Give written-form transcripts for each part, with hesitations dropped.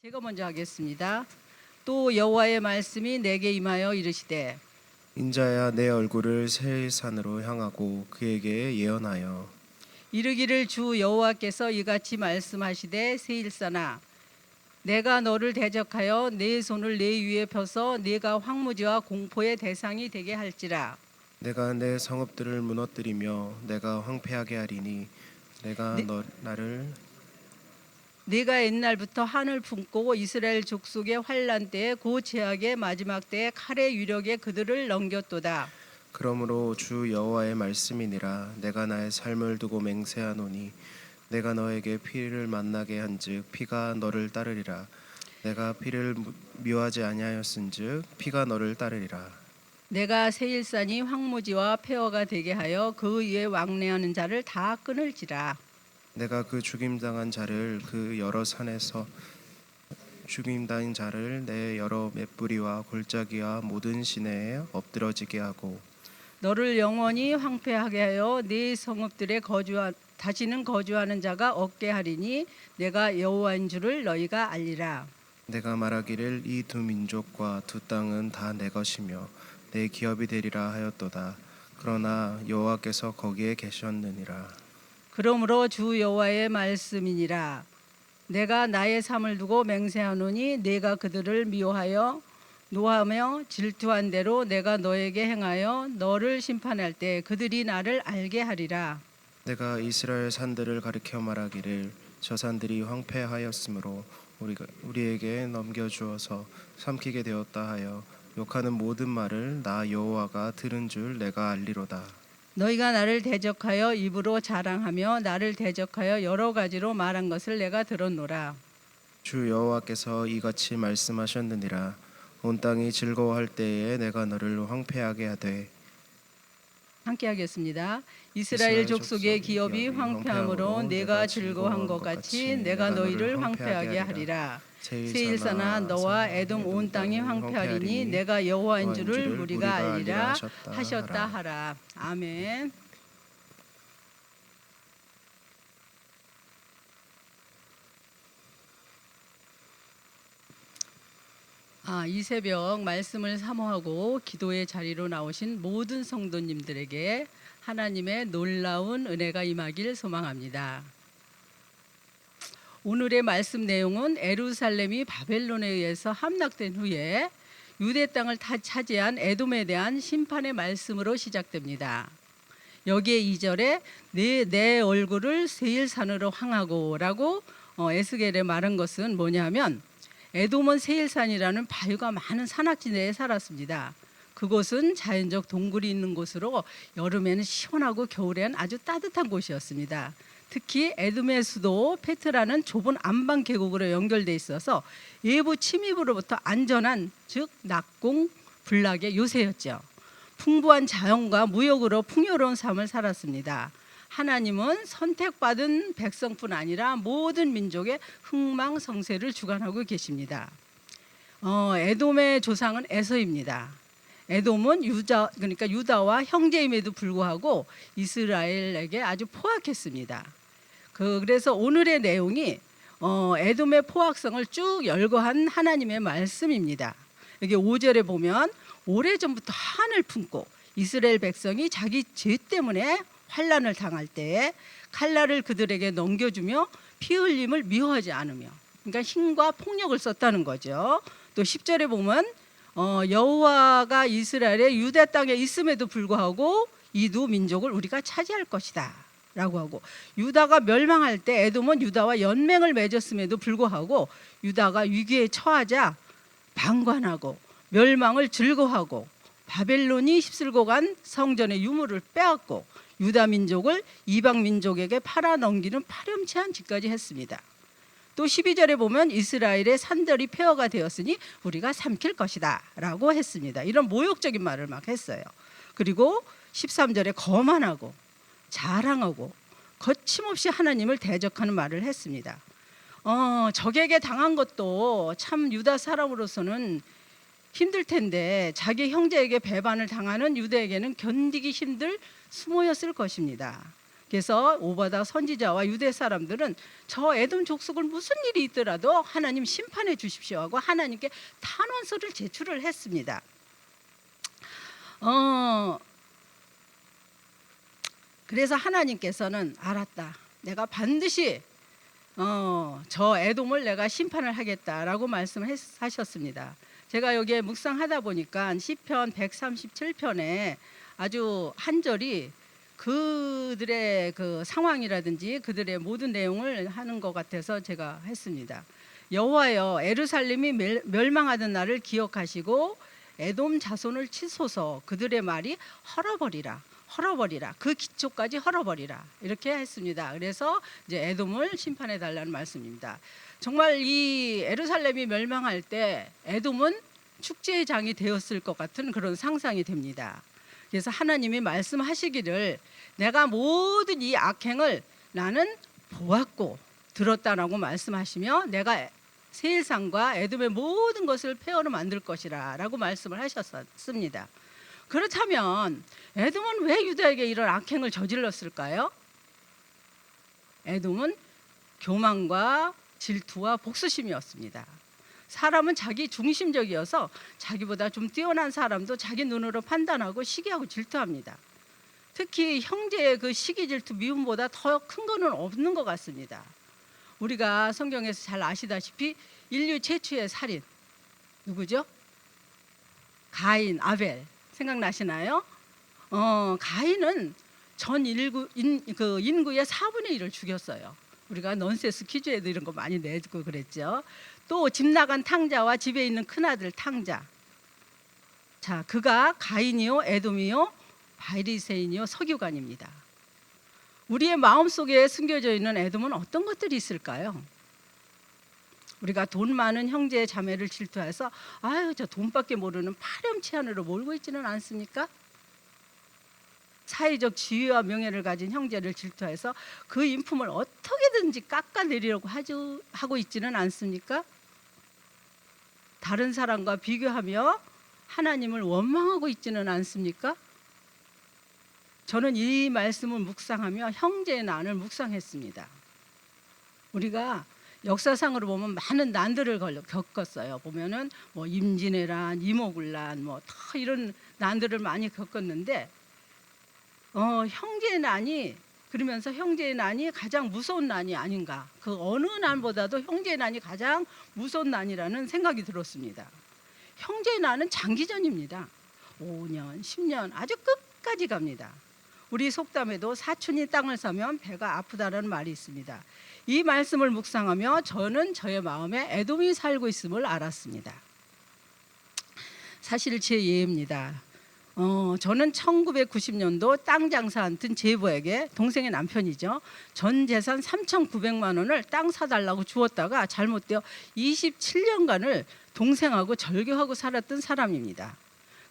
제가 먼저 하겠습니다. 또 여호와의 말씀이 내게 임하여 이르시되 인자야 내 얼굴을 세일산으로 향하고 그에게 예언하여 이르기를 주 여호와께서 이같이 말씀하시되 세일산아 내가 너를 대적하여 내 손을 내 위에 펴서 네가 황무지와 공포의 대상이 되게 할지라. 내가 내 성읍들을 무너뜨리며 내가 황폐하게 하리니 내가 나를 네가 옛날부터 한을 품고 이스라엘 족속의 환난 때에 그 제약의 마지막 때에 칼의 위력에 그들을 넘겼도다. 그러므로 주 여호와의 말씀이니라 내가 나의 삶을 두고 맹세하노니 내가 너에게 피를 만나게 한즉 피가 너를 따르리라 내가 피를 미워하지 아니하였은즉 피가 너를 따르리라 내가 세일산이 황무지와 폐허가 되게 하여 그 위에 왕래하는 자를 다 끊을지라. 내가 그 죽임당한 자를 그 여러 산에서 죽임당한 자를 내 여러 맷뿌리와 골짜기와 모든 시내에 엎드러지게 하고 너를 영원히 황폐하게 하여 네 성읍들에 다시는 거주하는 자가 없게 하리니 내가 여호와인 줄을 너희가 알리라. 내가 말하기를 이 두 민족과 두 땅은 다 내 것이며 내 기업이 되리라 하였도다. 그러나 여호와께서 거기에 계셨느니라. 그러므로 주 여호와의 말씀이니라. 내가 나의 삶을 두고 맹세하노니 내가 그들을 미워하여 노하며 질투한 대로 내가 너에게 행하여 너를 심판할 때 그들이 나를 알게 하리라. 내가 이스라엘 산들을 가리켜 말하기를 저 산들이 황폐하였으므로 우리에게 넘겨주어서 삼키게 되었다 하여 욕하는 모든 말을 나 여호와가 들은 줄 내가 알리로다. 너희가 나를 대적하여 입으로 자랑하며 나를 대적하여 여러 가지로 말한 것을 내가 들었노라. 주 여호와께서 이같이 말씀하셨느니라. 온 땅이 즐거워할 때에 내가 너를 황폐하게 하되 함께 하겠습니다. 이스라엘 족속의 기업이 황폐함으로 내가 즐거워한 것 같이 내가 너희를 황폐하게 하리라. 세일산아 너와 에돔 온 땅이 황폐하리니 내가 여호와인 줄을 우리가 알리라 하셨다 하라. 아멘. 이 새벽 말씀을 사모하고 기도의 자리로 나오신 모든 성도님들에게 하나님의 놀라운 은혜가 임하길 소망합니다. 오늘의 말씀 내용은 예루살렘이 바벨론에 의해서 함락된 후에 유대 땅을 다 차지한 에돔에 대한 심판의 말씀으로 시작됩니다. 여기에 2절에 내 얼굴을 세일산으로 향하고 라고 에스겔에 말한 것은 뭐냐면 에돔은 세일산이라는 바위가 많은 산악지대에 살았습니다. 그곳은 자연적 동굴이 있는 곳으로 여름에는 시원하고 겨울에는 아주 따뜻한 곳이었습니다. 특히 에돔의 수도 페트라는 좁은 안방 계곡으로 연결돼 있어서 외부 침입으로부터 안전한 즉 낙공 불락의 요새였죠. 풍부한 자연과 무역으로 풍요로운 삶을 살았습니다. 하나님은 선택받은 백성뿐 아니라 모든 민족의 흥망성쇠를 주관하고 계십니다. 에돔의 조상은 에서입니다. 에돔은 그러니까 유다와 형제임에도 불구하고 이스라엘에게 아주 포악했습니다. 그래서 오늘의 내용이 에돔의 포악성을 쭉 열거한 하나님의 말씀입니다. 여기 5절에 보면 오래전부터 한을 품고 이스라엘 백성이 자기 죄 때문에 환난을 당할 때에 칼날을 그들에게 넘겨주며 피 흘림을 미워하지 않으며 그러니까 힘과 폭력을 썼다는 거죠. 또 10절에 보면 여호와가 이스라엘의 유대 땅에 있음에도 불구하고 이 두 민족을 우리가 차지할 것이다 라고 하고 유다가 멸망할 때 에돔은 유다와 연맹을 맺었음에도 불구하고 유다가 위기에 처하자 방관하고 멸망을 즐거워하고 바벨론이 휩쓸고 간 성전의 유물을 빼앗고 유다 민족을 이방 민족에게 팔아넘기는 파렴치한 짓까지 했습니다. 또 12절에 보면 이스라엘의 산들이 폐허가 되었으니 우리가 삼킬 것이다 라고 했습니다. 이런 모욕적인 말을 막 했어요. 그리고 13절에 거만하고 자랑하고 거침없이 하나님을 대적하는 말을 했습니다. 적에게 당한 것도 참 유다 사람으로서는 힘들 텐데 자기 형제에게 배반을 당하는 유대에게는 견디기 힘들 수모였을 것입니다. 그래서 오바다 선지자와 유대 사람들은 저 에돔 족속을 무슨 일이 있더라도 하나님 심판해 주십시오 하고 하나님께 탄원서를 제출을 했습니다. 그래서 하나님께서는 알았다. 내가 반드시 저 에돔을 내가 심판을 하겠다라고 말씀하셨습니다. 제가 여기에 묵상하다 보니까 시편 137편에 아주 한 절이 그들의 그 상황이라든지 그들의 모든 내용을 하는 것 같아서 제가 했습니다. 여호와여, 예루살렘이 멸망하던 날을 기억하시고 에돔 자손을 치소서. 그들의 말이 헐어버리라. 그 기초까지 헐어버리라, 이렇게 했습니다. 그래서 이제 에돔을 심판해 달라는 말씀입니다. 정말 이 예루살렘이 멸망할 때 에돔은 축제의 장이 되었을 것 같은 그런 상상이 됩니다. 그래서 하나님이 말씀하시기를 내가 모든 이 악행을 나는 보았고 들었다라고 말씀하시며 내가 세상과 에돔의 모든 것을 폐허로 만들 것이라 라고 말씀을 하셨습니다. 그렇다면 에돔은 왜 유다에게 이런 악행을 저질렀을까요? 에돔은 교만과 질투와 복수심이었습니다. 사람은 자기 중심적이어서 자기보다 좀 뛰어난 사람도 자기 눈으로 판단하고 시기하고 질투합니다. 특히 형제의 그 시기 질투 미움보다 더 큰 거는 없는 것 같습니다. 우리가 성경에서 잘 아시다시피 인류 최초의 살인 누구죠? 가인, 아벨 생각나시나요? 가인은 전 인구의 4분의 1을 죽였어요. 우리가 넌센스 퀴즈에도 이런 거 많이 내고 그랬죠. 또 집 나간 탕자와 집에 있는 큰아들 탕자. 자, 그가 가인이요, 에돔이요, 바리새인이요, 서기관입니다. 우리의 마음속에 숨겨져 있는 에돔은 어떤 것들이 있을까요? 우리가 돈 많은 형제 자매를 질투해서 아유 저 돈밖에 모르는 파렴치 안으로 몰고 있지는 않습니까? 사회적 지위와 명예를 가진 형제를 질투해서 그 인품을 어떻게든지 깎아내리려고 하고 있지는 않습니까? 다른 사람과 비교하며 하나님을 원망하고 있지는 않습니까? 저는 이 말씀을 묵상하며 형제의 난을 묵상했습니다. 우리가 역사상으로 보면 많은 난들을 겪었어요. 보면은 뭐 임진왜란, 이모군란, 뭐 다 이런 난들을 많이 겪었는데, 형제의 난이 그러면서 형제의 난이 가장 무서운 난이 아닌가. 그 어느 난보다도 형제의 난이 가장 무서운 난이라는 생각이 들었습니다. 형제의 난은 장기전입니다. 5년, 10년 아주 끝까지 갑니다. 우리 속담에도 사촌이 땅을 사면 배가 아프다는 말이 있습니다. 이 말씀을 묵상하며 저는 저의 마음에 에돔이 살고 있음을 알았습니다. 사실 제 예입니다. 저는 1990년도 땅 장사한튼 제부에게, 동생의 남편이죠, 전 재산 3,900만 원을 땅 사달라고 주었다가 잘못되어 27년간을 동생하고 절교하고 살았던 사람입니다.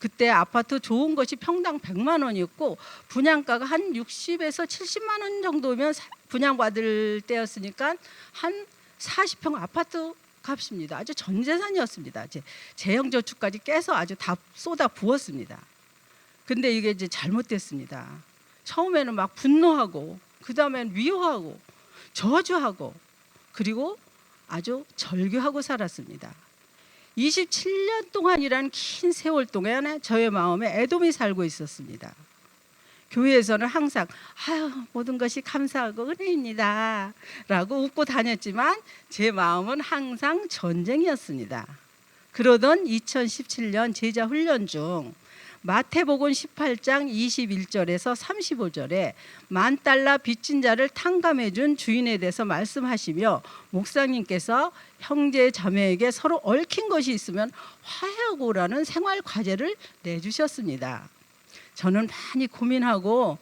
그때 아파트 좋은 것이 평당 100만 원이었고 분양가가 한 60에서 70만 원 정도면 분양받을 때였으니까 한 40평 아파트 값입니다. 아주 전 재산이었습니다. 재형저축까지 깨서 아주 다 쏟아 부었습니다. 근데 이게 이제 잘못됐습니다. 처음에는 막 분노하고 그 다음엔 위로하고 저주하고 그리고 아주 절규하고 살았습니다. 27년 동안이란 긴 세월 동안에 저의 마음에 에돔이 살고 있었습니다. 교회에서는 항상 아유 모든 것이 감사하고 은혜입니다 라고 웃고 다녔지만 제 마음은 항상 전쟁이었습니다. 그러던 2017년 제자 훈련 중 마태복음 18장 21절에서 35절에 $10,000 빚진 자를 탕감해 준 주인에 대해서 말씀하시며 목사님께서 형제 자매에게 서로 얽힌 것이 있으면 화해하고 오라는 생활 과제를 내주셨습니다. 저는 많이 고민하고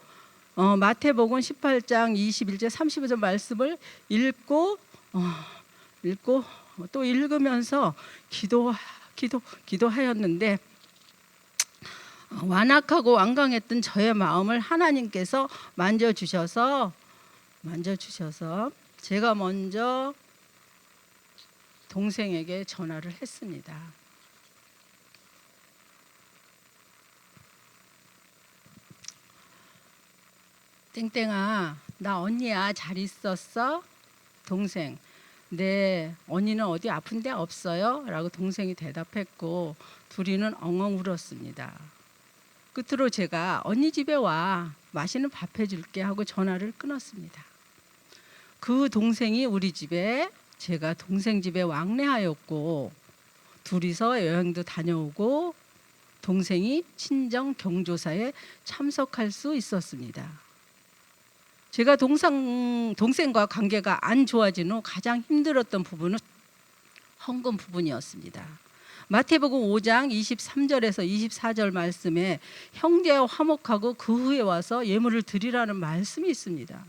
마태복음 18장 21절 35절 말씀을 읽고 또 읽으면서 기도하였는데 완악하고 완강했던 저의 마음을 하나님께서 만져주셔서 제가 먼저 동생에게 전화를 했습니다. 땡땡아, 나 언니야. 잘 있었어? 동생, 네, 언니는 어디 아픈 데 없어요? 라고 동생이 대답했고 둘이는 엉엉 울었습니다. 끝으로 제가 언니 집에 와, 맛있는 밥 해줄게 하고 전화를 끊었습니다. 그 동생이 우리 집에, 제가 동생 집에 왕래하였고 둘이서 여행도 다녀오고 동생이 친정 경조사에 참석할 수 있었습니다. 제가 동생과 관계가 안 좋아진 후 가장 힘들었던 부분은 헌금 부분이었습니다. 마태복음 5장 23절에서 24절 말씀에 형제와 화목하고 그 후에 와서 예물을 드리라는 말씀이 있습니다.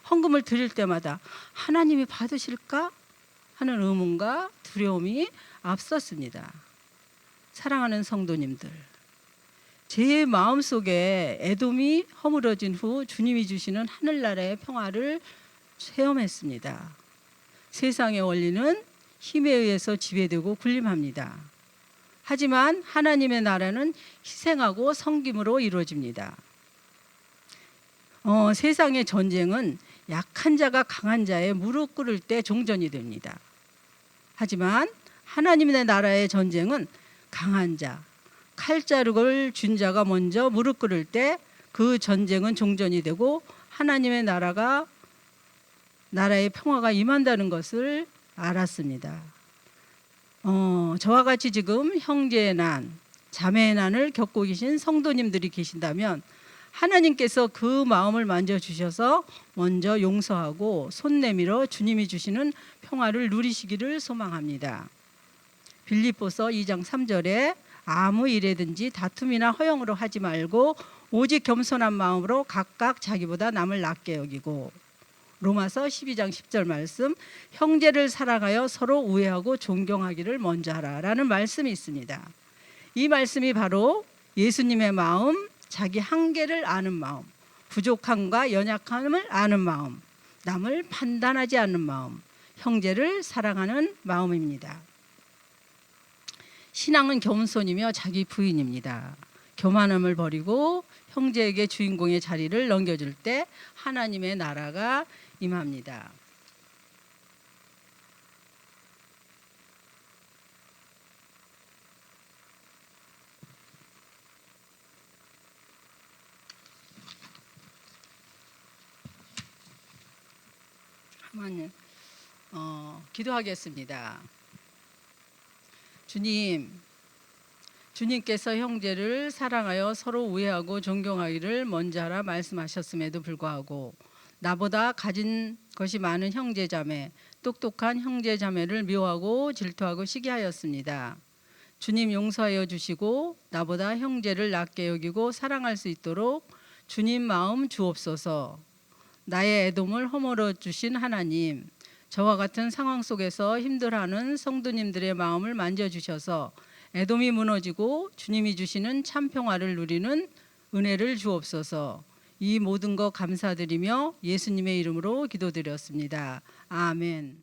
헌금을 드릴 때마다 하나님이 받으실까 하는 의문과 두려움이 앞섰습니다. 사랑하는 성도님들, 제 마음속에 에돔이 허물어진 후 주님이 주시는 하늘나라의 평화를 체험했습니다. 세상의 원리는 힘에 의해서 지배되고 군림합니다. 하지만 하나님의 나라는 희생하고 섬김으로 이루어집니다. 세상의 전쟁은 약한 자가 강한 자의 무릎 꿇을 때 종전이 됩니다. 하지만 하나님의 나라의 전쟁은 강한 자, 칼자루를 준 자가 먼저 무릎 꿇을 때 그 전쟁은 종전이 되고 하나님의 나라의 평화가 임한다는 것을 알았습니다. 저와 같이 지금 형제의 난, 자매의 난을 겪고 계신 성도님들이 계신다면 하나님께서 그 마음을 만져주셔서 먼저 용서하고 손 내밀어 주님이 주시는 평화를 누리시기를 소망합니다. 빌립보서 2장 3절에 아무 일에든지 다툼이나 허영으로 하지 말고 오직 겸손한 마음으로 각각 자기보다 남을 낮게 여기고, 로마서 12장 10절 말씀, 형제를 사랑하여 서로 우애하고 존경하기를 먼저 하라라는 말씀이 있습니다. 이 말씀이 바로 예수님의 마음, 자기 한계를 아는 마음, 부족함과 연약함을 아는 마음, 남을 판단하지 않는 마음, 형제를 사랑하는 마음입니다. 신앙은 겸손이며 자기 부인입니다. 교만함을 버리고 형제에게 주인공의 자리를 넘겨줄 때 하나님의 나라가 임합니다. 하나님, 기도하겠습니다. 주님께서 형제를 사랑하여 서로 우애하고 존경하기를 먼저 하라 말씀하셨음에도 불구하고 나보다 가진 것이 많은 형제자매, 똑똑한 형제자매를 미워하고 질투하고 시기하였습니다. 주님 용서하여 주시고 나보다 형제를 낮게 여기고 사랑할 수 있도록 주님 마음 주옵소서. 나의 애돔을 허물어 주신 하나님, 저와 같은 상황 속에서 힘들어하는 성도님들의 마음을 만져주셔서 애돔이 무너지고 주님이 주시는 참 평화를 누리는 은혜를 주옵소서. 이 모든 것 감사드리며 예수님의 이름으로 기도드렸습니다. 아멘.